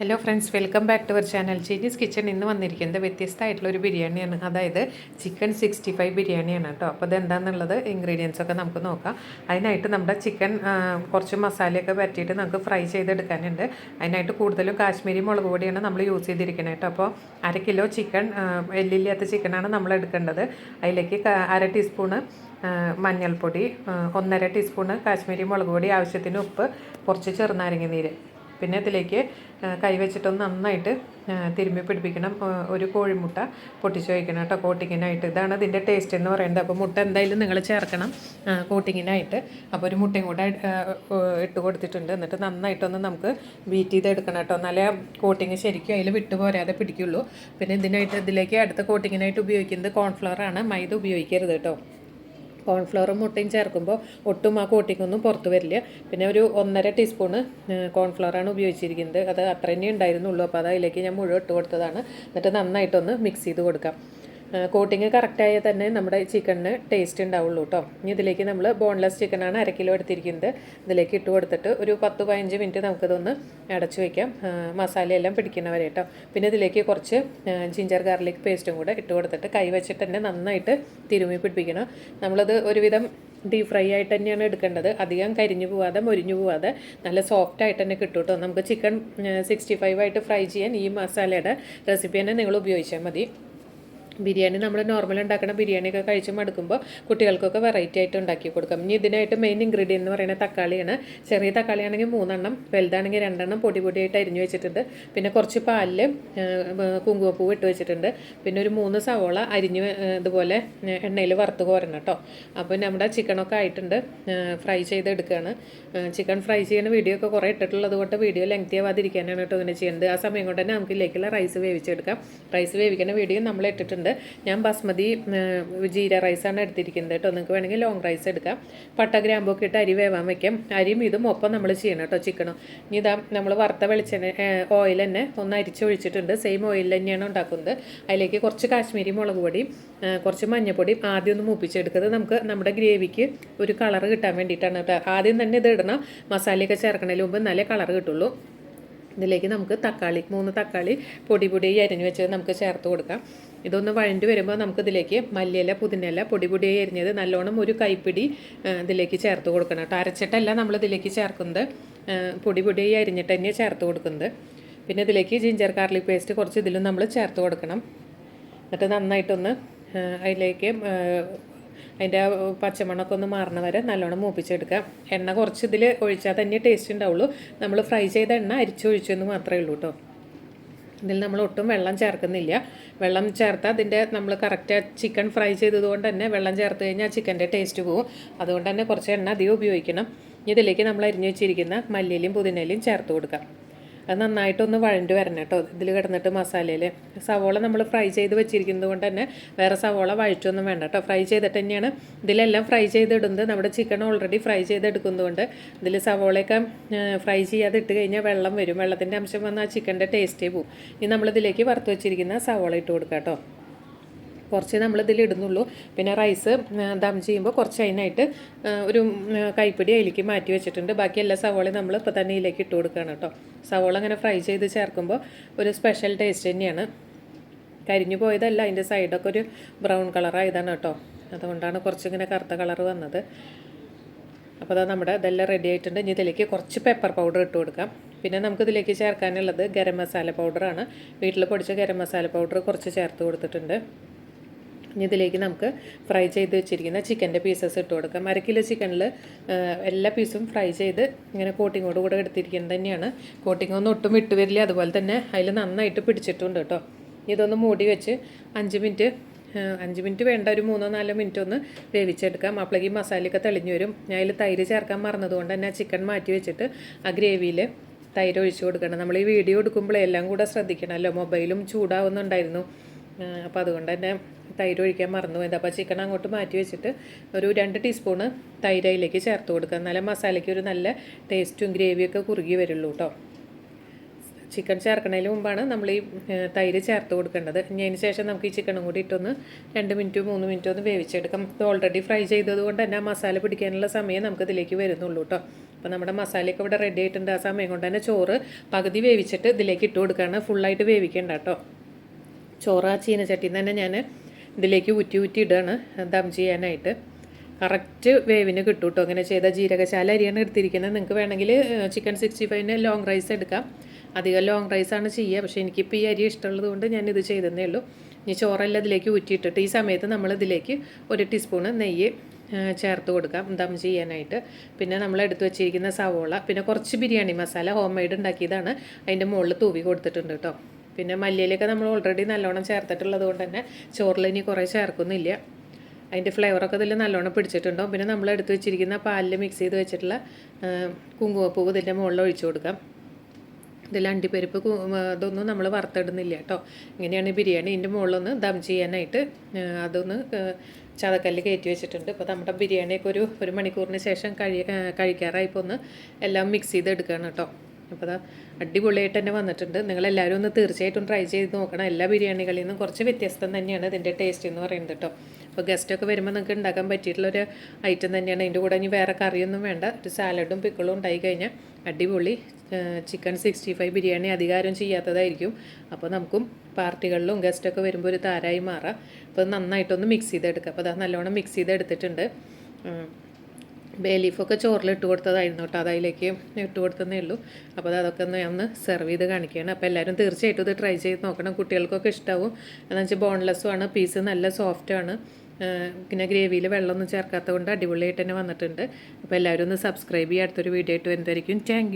Hello friends, welcome back to our channel Chinese kitchen. ഇന്ന് വന്നിരിക്കുന്നത് വ്യത്യസ്തമായിട്ടുള്ളൊരു ബിരിയാണിയാണ്, അതായത് ചിക്കൻ 65 ബിരിയാണിയാണ് കേട്ടോ. അപ്പോൾ ഇതെന്താണെന്നുള്ളത് ഇൻഗ്രീഡിയൻസ് ഒക്കെ നമുക്ക് നോക്കാം. അതിനായിട്ട് നമ്മുടെ ചിക്കൻ കുറച്ച് മസാലയൊക്കെ പറ്റിയിട്ട് നമുക്ക് ഫ്രൈ ചെയ്തെടുക്കാനുണ്ട്. അതിനായിട്ട് കൂടുതലും കാശ്മീരി മുളക് പൊടിയാണ് നമ്മൾ യൂസ് ചെയ്തിരിക്കുന്നത് കേട്ടോ. അപ്പോൾ 1 കിലോ ചിക്കൻ, എല്ലില്ലാത്ത ചിക്കനാണ് നമ്മൾ എടുക്കേണ്ടത്. അതിലേക്ക് 1/2 ടീസ്പൂണ് മഞ്ഞൾപ്പൊടി, 1.5 ടീസ്പൂണ് കാശ്മീരി മുളക് പൊടി, ആവശ്യത്തിന് ഉപ്പ്, കുറച്ച് ചെറുനാരങ്ങ നീര്, പിന്നെ ഇതിലേക്ക് കൈവച്ചിട്ടൊന്ന് നന്നായിട്ട് തിരുമ്മി പിടിപ്പിക്കണം. ഒരു കോഴിമുട്ട പൊട്ടിച്ച് വയ്ക്കണം കേട്ടോ കോട്ടിങ്ങിനായിട്ട്. ഇതാണ് ഇതിൻ്റെ ടേസ്റ്റ് എന്ന് പറയുന്നത്. അപ്പോൾ മുട്ട എന്തായാലും നിങ്ങൾ ചേർക്കണം കോട്ടിങ്ങിനായിട്ട്. അപ്പോൾ ഒരു മുട്ടയും കൂടെ ഇട്ട് കൊടുത്തിട്ടുണ്ട്. എന്നിട്ട് നന്നായിട്ടൊന്ന് നമുക്ക് ബീറ്റ് ചെയ്തെടുക്കണം കേട്ടോ. നല്ല കോട്ടിങ് ശരിക്കും അതിൽ വിട്ടു പോരാതെ പിടിക്കുള്ളൂ. പിന്നെ ഇതിലേക്ക് അടുത്ത കോട്ടിങ്ങിനായിട്ട് ഉപയോഗിക്കുന്നത് കോൺഫ്ലവറാണ്, മൈദ ഉപയോഗിക്കരുത് കേട്ടോ. കോൺഫ്ലവറും മുട്ടയും ചേർക്കുമ്പോൾ ഒട്ടും ആ കോട്ടിങ്ങൊന്നും പുറത്ത് വരില്ല. പിന്നെ ഒരു 1.5 ടീസ്പൂണ് കോൺഫ്ലവറാണ് ഉപയോഗിച്ചിരിക്കുന്നത്. അത് അത്ര തന്നെ ഉണ്ടായിരുന്നുള്ളൂ. അപ്പോൾ അത് അതിലേക്ക് ഞാൻ മുഴുവൻ ഇട്ട് കൊടുത്തതാണ്. എന്നിട്ട് നന്നായിട്ടൊന്ന് മിക്സ് ചെയ്ത് കൊടുക്കാം. കോട്ടിങ് കറക്റ്റായാൽ തന്നെ നമ്മുടെ ചിക്കനിന് ടേസ്റ്റ് ഉണ്ടാവുള്ളൂ കേട്ടോ. ഇനി ഇതിലേക്ക് നമ്മൾ ബോൺലെസ് ചിക്കനാണ് 1 കിലോ എടുത്തിരിക്കുന്നത്. ഇതിലേക്ക് ഇട്ട് കൊടുത്തിട്ട് ഒരു 10-15 മിനിറ്റ് നമുക്കിതൊന്ന് അടച്ചു വയ്ക്കാം, മസാലയെല്ലാം പിടിക്കുന്നവരെ കേട്ടോ. പിന്നെ ഇതിലേക്ക് കുറച്ച് ജിഞ്ചർ ഗാർലിക് പേസ്റ്റും കൂടെ ഇട്ട് കൊടുത്തിട്ട് കൈ വെച്ചിട്ട് തന്നെ നന്നായിട്ട് തിരുമ്മി പിടിപ്പിക്കണം. നമ്മളത് ഒരുവിധം ഡീപ് ഫ്രൈ ആയിട്ട് തന്നെയാണ് എടുക്കേണ്ടത്. അധികം കരിഞ്ഞു പോവാതെ മൊരിഞ്ഞു പോവാതെ നല്ല സോഫ്റ്റ് ആയിട്ട് തന്നെ കിട്ടും കേട്ടോ. നമുക്ക് ചിക്കൻ 65 ആയിട്ട് ഫ്രൈ ചെയ്യാൻ ഈ മസാലയുടെ റെസിപ്പി തന്നെ നിങ്ങൾ ഉപയോഗിച്ചാൽ മതി. ബിരിയാണി നമ്മൾ നോർമൽ ഉണ്ടാക്കുന്ന ബിരിയാണിയൊക്കെ കഴിച്ച് മടുക്കുമ്പോൾ കുട്ടികൾക്കൊക്കെ വെറൈറ്റി ആയിട്ട് ഉണ്ടാക്കി കൊടുക്കാം. ഇനി ഇതിനായിട്ട് മെയിൻ ഇൻഗ്രീഡിയൻ്റ് എന്ന് പറയുന്നത് തക്കാളിയാണ്. ചെറിയ തക്കാളിയാണെങ്കിൽ 3 എണ്ണം, വലുതാണെങ്കിൽ 2 എണ്ണം പൊടിയായിട്ട് അരിഞ്ഞു വെച്ചിട്ടുണ്ട്. പിന്നെ കുറച്ച് പാലിൽ കുങ്കുമപ്പൂവ് ഇട്ട് വെച്ചിട്ടുണ്ട്. പിന്നെ ഒരു 3 സവോള അരിഞ്ഞ് ഇതുപോലെ എണ്ണയിൽ വറുത്ത് കോരണം കേട്ടോ. അപ്പോൾ നമ്മുടെ ചിക്കനൊക്കെ ആയിട്ടുണ്ട്, ഫ്രൈ ചെയ്തെടുക്കുകയാണ്. ചിക്കൻ ഫ്രൈ ചെയ്യുന്ന വീഡിയോ ഒക്കെ കുറേ ഇട്ടിട്ടുള്ളത് കൊണ്ട് വീഡിയോ ലെങ്തി ആവാതിരിക്കാനാണ് കേട്ടോ ഇങ്ങനെ ചെയ്യുന്നത്. ആ സമയം കൊണ്ട് തന്നെ നമുക്ക് ഇതിലേക്കുള്ള റൈസ് വേവിച്ചെടുക്കാം. റൈസ് വേവിക്കുന്ന വീഡിയോ നമ്മൾ ഇട്ടിട്ടുണ്ട്. ഞാൻ ബസ്മതി ജീര റൈസാണ് എടുത്തിരിക്കുന്നത് കേട്ടോ. നിങ്ങൾക്ക് വേണമെങ്കിൽ ലോങ് റൈസ് എടുക്കാം. പട്ട ഗ്രാമ്പൊക്കെ ഇട്ട് അരി വേവാൻ വയ്ക്കാം. അരിയും ഇതും ഒപ്പം നമ്മൾ ചെയ്യണം കേട്ടോ ചിക്കനും. ഇനി ഇതാ നമ്മൾ വറുത്ത വെളിച്ചെണ്ണ ഓയിൽ തന്നെ ഒന്ന് അരിച്ചൊഴിച്ചിട്ടുണ്ട്. സെയിം ഓയിൽ തന്നെയാണ് ഉണ്ടാക്കുന്നത്. അതിലേക്ക് കുറച്ച് കാശ്മീരി മുളക് പൊടിയും കുറച്ച് മഞ്ഞൾപ്പൊടിയും ആദ്യം ഒന്ന് മൂപ്പിച്ചെടുക്കുന്നത് നമുക്ക് നമ്മുടെ ഗ്രേവിക്ക് ഒരു കളർ കിട്ടാൻ വേണ്ടിയിട്ടാണ് കേട്ടോ. ആദ്യം തന്നെ ഇത് ഇടണം, മസാലയൊക്കെ ചേർക്കണതിന് മുമ്പ് നല്ല കളർ കിട്ടുള്ളൂ. ഇതിലേക്ക് നമുക്ക് 3 തക്കാളി പൊടിയായി അരിഞ്ഞ് വെച്ചത് നമുക്ക് ചേർത്ത് കൊടുക്കാം. ഇതൊന്ന് വഴണ്ടി വരുമ്പോൾ നമുക്കിതിലേക്ക് മല്ലിയില, പുതിനയില പൊടിയായി അരിഞ്ഞത് നല്ലോണം ഒരു കൈപ്പിടി ഇതിലേക്ക് ചേർത്ത് കൊടുക്കണം കേട്ടോ. അരച്ചിട്ടല്ല നമ്മളിതിലേക്ക് ചേർക്കുന്നത്, പൊടിയായി അരിഞ്ഞിട്ട് തന്നെ ചേർത്ത് കൊടുക്കുന്നത്. പിന്നെ ഇതിലേക്ക് ജിഞ്ചർ ഗാർലിക് പേസ്റ്റ് കുറച്ച് ഇതിലും നമ്മൾ ചേർത്ത് കൊടുക്കണം. എന്നിട്ട് നന്നായിട്ടൊന്ന് അതിലേക്ക് അതിൻ്റെ പച്ചമണമൊക്കെ ഒന്ന് മാറണ വരെ നല്ലോണം മൂപ്പിച്ചെടുക്കാം. എണ്ണ കുറച്ച് ഇതിൽ ഒഴിച്ചാൽ തന്നെ ടേസ്റ്റ് ഉണ്ടാവുള്ളൂ. നമ്മൾ ഫ്രൈ ചെയ്ത എണ്ണ അരിച്ചൊഴിച്ചെന്ന് മാത്രമേ ഉള്ളൂ കേട്ടോ. ഇതിൽ നമ്മൾ ഒട്ടും വെള്ളം ചേർക്കുന്നില്ല. വെള്ളം ചേർത്താൽ അതിൻ്റെ നമ്മൾ കറക്റ്റ് ചിക്കൻ ഫ്രൈ ചെയ്തതുകൊണ്ട് തന്നെ വെള്ളം ചേർത്ത് കഴിഞ്ഞാൽ ചിക്കൻ്റെ ടേസ്റ്റ് പോകും. അതുകൊണ്ട് തന്നെ കുറച്ച് എണ്ണ അധികം ഉപയോഗിക്കണം. ഇതിലേക്ക് നമ്മൾ അരിഞ്ഞു വെച്ചിരിക്കുന്ന മല്ലിയിലയും പുതിനയിലയും ചേർത്ത് കൊടുക്കാം. അത് നന്നായിട്ടൊന്ന് വഴണ്ട് വരണം കേട്ടോ. ഇതിൽ കിടന്നിട്ട് മസാലയിൽ സവോള നമ്മൾ ഫ്രൈ ചെയ്ത് വെച്ചിരിക്കുന്നത് കൊണ്ട് തന്നെ വേറെ സവോള വഴറ്റൊന്നും വേണ്ട കേട്ടോ. ഫ്രൈ ചെയ്തിട്ട് തന്നെയാണ് ഇതിലെല്ലാം ഫ്രൈ ചെയ്തിടുന്നത്. നമ്മുടെ ചിക്കൻ ഓൾറെഡി ഫ്രൈ ചെയ്തെടുക്കുന്നതുകൊണ്ട് ഇതിൽ സവോളയൊക്കെ ഫ്രൈ ചെയ്യാതെ ഇട്ട് കഴിഞ്ഞാൽ വെള്ളം വരും. വെള്ളത്തിൻ്റെ അംശം വന്നാൽ ആ ചിക്കൻ്റെ ടേസ്റ്റേ പോവും. ഇനി നമ്മളിതിലേക്ക് വറുത്ത് വെച്ചിരിക്കുന്ന സവോള ഇട്ട് കൊടുക്കാം കേട്ടോ. കുറച്ച് നമ്മളിതിൽ ഇടുന്നുള്ളൂ. പിന്നെ റൈസ് ദം ചെയ്യുമ്പോൾ കുറച്ച് അതിനായിട്ട് ഒരു കൈപ്പിടി അതിലേക്ക് മാറ്റി വെച്ചിട്ടുണ്ട്. ബാക്കി എല്ലാ സവോളയും നമ്മൾ ഇപ്പോൾ തന്നെ ഇതിലേക്ക് ഇട്ട് കൊടുക്കുകയാണ് കേട്ടോ. സവോള അങ്ങനെ ഫ്രൈ ചെയ്ത് ചേർക്കുമ്പോൾ ഒരു സ്പെഷ്യൽ ടേസ്റ്റ് തന്നെയാണ്. കരിഞ്ഞു പോയതല്ല, അതിൻ്റെ സൈഡൊക്കെ ഒരു ബ്രൗൺ കളറായതാണ് കേട്ടോ. അതുകൊണ്ടാണ് കുറച്ചിങ്ങനെ കറുത്ത കളർ വന്നത്. അപ്പോൾ അതാ നമ്മുടെ ഇതെല്ലാം റെഡി ആയിട്ടുണ്ട്. ഇനി ഇതിലേക്ക് കുറച്ച് പെപ്പർ പൗഡർ ഇട്ട് കൊടുക്കാം. പിന്നെ നമുക്കിതിലേക്ക് ചേർക്കാനുള്ളത് ഗരം മസാല പൗഡറാണ്. വീട്ടിൽ പൊടിച്ച ഗരം മസാല പൗഡർ കുറച്ച് ചേർത്ത് കൊടുത്തിട്ടുണ്ട്. ഇനി ഇതിലേക്ക് നമുക്ക് ഫ്രൈ ചെയ്ത് വെച്ചിരിക്കുന്ന ചിക്കൻ്റെ പീസസ് ഇട്ട് കൊടുക്കാം. 1 കിലോ ചിക്കനിൽ എല്ലാ പീസും ഫ്രൈ ചെയ്ത് ഇങ്ങനെ കോട്ടിങ്ങോട് കൂടെ എടുത്തിരിക്കുന്നത് തന്നെയാണ്. കോട്ടിങ്ങൊന്നും ഒട്ടും വിട്ട് വരില്ല. അതുപോലെ തന്നെ അതിൽ നന്നായിട്ട് പിടിച്ചിട്ടുണ്ട് കേട്ടോ. ഇതൊന്ന് മൂടി വെച്ച് 5 മിനിറ്റ് വേണ്ട, ഒരു 3-4 മിനിറ്റ് ഒന്ന് വേവിച്ചെടുക്കാം. അപ്പോഴേക്ക് മസാലയൊക്കെ തെളിഞ്ഞു വരും. ഞാൻ അതിൽ തൈര് ചേർക്കാൻ മറന്നതുകൊണ്ട് തന്നെ ചിക്കൻ മാറ്റി വെച്ചിട്ട് ആ ഗ്രേവിയിൽ തൈര് ഒഴിച്ചു കൊടുക്കണം. നമ്മൾ ഈ വീഡിയോ എടുക്കുമ്പോൾ എല്ലാം കൂടെ ശ്രദ്ധിക്കണമല്ലോ. മൊബൈലും ചൂടാവുന്നുണ്ടായിരുന്നു. അപ്പോൾ അതുകൊണ്ട് തന്നെ തൈര് ഒഴിക്കാൻ മറന്നു പോയത്. അപ്പോൾ ചിക്കൻ അങ്ങോട്ട് മാറ്റി വെച്ചിട്ട് ഒരു 2 ടീസ്പൂണ് തൈര് അതിലേക്ക് ചേർത്ത് കൊടുക്കുക. എന്നാലും മസാലയ്ക്ക് ഒരു നല്ല ടേസ്റ്റും ഗ്രേവിയൊക്കെ കുറുകി വരുള്ളൂ കേട്ടോ. ചിക്കൻ ചേർക്കുന്നതിന് മുമ്പാണ് നമ്മൾ ഈ തൈര് ചേർത്ത് കൊടുക്കേണ്ടത്. ഇനി അതിന് ശേഷം നമുക്ക് ഈ ചിക്കനും കൂടി ഇട്ടൊന്ന് 2 മിനിറ്റോ 3 മിനിറ്റോ ഒന്ന് വേവിച്ചെടുക്കാം. ഇത് ഓൾറെഡി ഫ്രൈ ചെയ്തത് കൊണ്ട് തന്നെ ആ മസാല പിടിക്കാനുള്ള സമയം നമുക്ക് ഇതിലേക്ക് വരുന്നുള്ളൂ കേട്ടോ. അപ്പോൾ നമ്മുടെ മസാലയൊക്കെ ഇവിടെ റെഡി ആയിട്ടുണ്ട്. ആ സമയം കൊണ്ട് തന്നെ ചോറ് പകുതി വേവിച്ചിട്ട് ഇതിലേക്ക് ഇട്ട് കൊടുക്കുകയാണ്. ഫുള്ളായിട്ട് വേവിക്കേണ്ട കേട്ടോ. ചോറ് ആ ചീനച്ചട്ടിയിൽ നിന്ന് തന്നെ ഞാൻ ഇതിലേക്ക് ഊറ്റി ഇടുകയാണ് ദം ചെയ്യാനായിട്ട്. കറക്റ്റ് വേവിന് കിട്ടും കേട്ടോ. അങ്ങനെ ചെയ്താൽ ജീരകശാല അരിയാണ് എടുത്തിരിക്കുന്നത്. നിങ്ങൾക്ക് വേണമെങ്കിൽ ചിക്കൻ 65-ന് ലോങ് റൈസ് എടുക്കാം. അധികം ലോങ് റൈസാണ് ചെയ്യുക. പക്ഷേ എനിക്കിപ്പോൾ ഈ അരി ഇഷ്ടമുള്ളത് കൊണ്ട് ഞാനിത് ചെയ്തതേ ഉള്ളൂ. ഇനി ചോറെല്ലാം ഇതിലേക്ക് ഊറ്റിയിട്ടിട്ട് ഈ സമയത്ത് നമ്മൾ ഇതിലേക്ക് 1 ടീസ്പൂണ് നെയ്യ് ചേർത്ത് കൊടുക്കാം ദം ചെയ്യാനായിട്ട്. പിന്നെ നമ്മൾ എടുത്തു വെച്ചിരിക്കുന്ന സവോള, പിന്നെ കുറച്ച് ബിരിയാണി മസാല ഹോം മെയ്ഡ് ഉണ്ടാക്കിയതാണ് അതിൻ്റെ മുകളിൽ തൂവി കൊടുത്തിട്ടുണ്ട് കേട്ടോ. പിന്നെ മല്ലിയിലൊക്കെ നമ്മൾ ഓൾറെഡി നല്ലോണം ചേർത്തിട്ടുള്ളത് കൊണ്ട് തന്നെ ചോറിൽ ഇനി കുറേ ചേർക്കുന്നില്ല. അതിൻ്റെ ഫ്ലേവറൊക്കെ ഇതിൽ നല്ലോണം പിടിച്ചിട്ടുണ്ടാവും. പിന്നെ നമ്മൾ എടുത്ത് വെച്ചിരിക്കുന്ന പാലിൽ മിക്സ് ചെയ്ത് വെച്ചിട്ടുള്ള കുങ്കുമപ്പൂവ് ഇതിൻ്റെ മുകളിൽ ഒഴിച്ചു കൊടുക്കാം. ഇതിൽ അണ്ടിപ്പരിപ്പ് അതൊന്നും നമ്മൾ വറുത്തിടുന്നില്ല കേട്ടോ. ഇങ്ങനെയാണ് ബിരിയാണി. ഇതിൻ്റെ മുകളിലൊന്ന് ദം ചെയ്യാനായിട്ട് അതൊന്ന് ചതക്കല്ല് കയറ്റി വെച്ചിട്ടുണ്ട്. ഇപ്പോൾ നമ്മുടെ ബിരിയാണിയൊക്കെ ഒരു മണിക്കൂറിന് ശേഷം കഴിക്കാറായിപ്പോൾ ഒന്ന് എല്ലാം മിക്സ് ചെയ്തെടുക്കുകയാണ് കേട്ടോ. അപ്പോൾ അതാ അടിപൊളിയായിട്ട് തന്നെ വന്നിട്ടുണ്ട്. നിങ്ങളെല്ലാവരും ഒന്ന് തീർച്ചയായിട്ടും ട്രൈ ചെയ്ത് നോക്കണം. എല്ലാ ബിരിയാണികളിൽ നിന്നും കുറച്ച് വ്യത്യസ്തം തന്നെയാണ് ഇതിൻ്റെ ടേസ്റ്റ് എന്ന് പറയുന്നത് കേട്ടോ. അപ്പോൾ ഗസ്റ്റൊക്കെ വരുമ്പോൾ നിങ്ങൾക്ക് ഉണ്ടാക്കാൻ പറ്റിയിട്ടുള്ളൊരു ഐറ്റം തന്നെയാണ്. അതിൻ്റെ കൂടെ ഇനി വേറെ കറിയൊന്നും വേണ്ട. ഒരു സാലഡും പിക്കിളും ഉണ്ടായി കഴിഞ്ഞാൽ അടിപൊളി ചിക്കൻ 65 ബിരിയാണി അധികാരം ചെയ്യാത്തതായിരിക്കും. അപ്പോൾ നമുക്കും പാർട്ടികളിലും ഗസ്റ്റൊക്കെ വരുമ്പോൾ ഒരു താരായി മാറാം. അപ്പോൾ നന്നായിട്ടൊന്ന് മിക്സ് ചെയ്തെടുക്കുക. അപ്പോൾ അത് നല്ലോണം മിക്സ് ചെയ്തെടുത്തിട്ടുണ്ട്. ബേ ലീഫൊക്കെ ചോറിലിട്ട് കൊടുത്തതായിരുന്നു കേട്ടോ. അതിലേക്ക് ഇട്ട് കൊടുത്തതേ ഉള്ളൂ. അപ്പോൾ അതൊക്കെ ഒന്ന് സെർവ് ചെയ്ത് കാണിക്കുകയാണ്. അപ്പോൾ എല്ലാവരും തീർച്ചയായിട്ടും ഇത് ട്രൈ ചെയ്ത് നോക്കണം. കുട്ടികൾക്കൊക്കെ ഇഷ്ടമാവും. എന്ന് വെച്ചാൽ ബോൺലെസ്സും ആണ്, പീസ് നല്ല സോഫ്റ്റാണ്. പിന്നെ ഗ്രേവിയിൽ വെള്ളമൊന്നും ചേർക്കാത്തത് കൊണ്ട് അടിപൊളിയായിട്ട് തന്നെ വന്നിട്ടുണ്ട്. അപ്പോൾ എല്ലാവരും ഒന്ന് സബ്സ്ക്രൈബ് ചെയ്യുക. അടുത്തൊരു വീഡിയോ ആയിട്ട് വരുന്നതായിരിക്കും. Thank you.